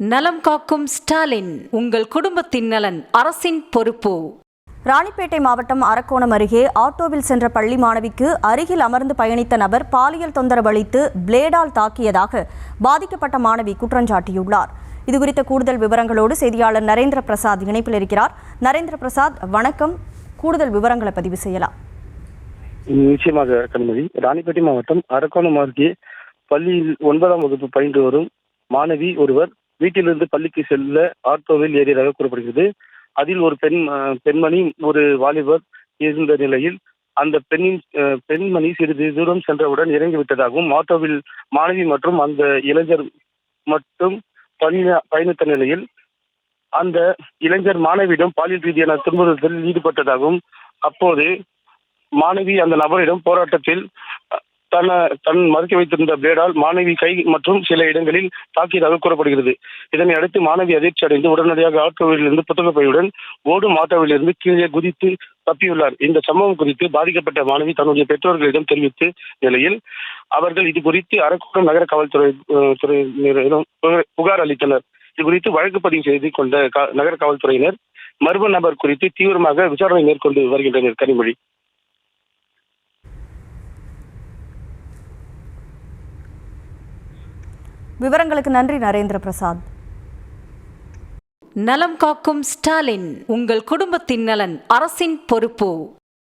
நலம் காக்கும் ஸ்டாலின், உங்கள் குடும்பத்தின் நலன் அரசின் பொறுப்பு. ராணிப்பேட்டை மாவட்டம் அரக்கோணம் அருகே ஆட்டோவில் சென்ற பள்ளி மாணவிக்கு அருகில் அமர்ந்து பயணித்த நபர் பாலியல் தொந்தரவு அளித்து பிளேடால் தாக்கியதாக பாதிக்கப்பட்ட மாணவி குற்றஞ்சாட்டியுள்ளார். இதுகுறித்த கூடுதல் விவரங்களோடு செய்தியாளர் நரேந்திர பிரசாத் இணைப்பில் இருக்கிறார். நரேந்திர பிரசாத், வணக்கம். கூடுதல் விவரங்களை பதிவு செய்யலாம். நிச்சயமாக கண்மதி. ராணிப்பேட்டை மாவட்டம் அரக்கோணம் அருகே பள்ளியில் 9ஆம் வகுப்பு பயின்று வரும் மாணவி ஒருவர் வீட்டிலிருந்து பள்ளிக்கு செல்ல ஆட்டோவில் ஏறியதாக கூறப்படுகிறது. அதில் ஒரு பெண்மணி ஒரு வாலிபர் இருந்த நிலையில் அந்த பெண்மணி சிறிது தூரம் சென்றவுடன் இறங்கிவிட்டதாகவும், ஆட்டோவில் மாணவி மற்றும் அந்த இளைஞர் மட்டும் பயணித்த நிலையில் அந்த இளைஞர் மாணவியிடம் பாலியல் ரீதியான துன்புறுத்தலில் ஈடுபட்டதாகவும், அப்போது மாணவி அந்த நபரிடம் போராட்டத்தில் தன் மறுக்க வைத்திருந்த பிளேடால் மாணவி கை மற்றும் சில இடங்களில் தாக்கியதாக கூறப்படுகிறது. இதனை அடுத்து மாணவி அதிர்ச்சி அடைந்து உடனடியாக ஆட்டோவில் இருந்து புத்தகப்பையுடன் ஓடும் ஆட்டோவில் இருந்து கீழே குதித்து தப்பியுள்ளார். இந்த சம்பவம் குறித்து பாதிக்கப்பட்ட மாணவி தன்னுடைய பெற்றோர்களிடம் தெரிவித்த நிலையில் அவர்கள் இது குறித்து அரக்கோணம் நகர காவல்துறையினரிடம் புகார் அளித்தனர். இது குறித்து வழக்கு பதிவு செய்து கொண்ட நகர காவல்துறையினர் மர்ம நபர் குறித்து தீவிரமாக விசாரணை மேற்கொண்டு வருகின்றனர். கனிமொழி. விவரங்களுக்கு நன்றி நரேந்திர பிரசாத். நலம் காக்கும் ஸ்டாலின், உங்கள் குடும்பத்தின் நலன் அரசின் பொறுப்பு.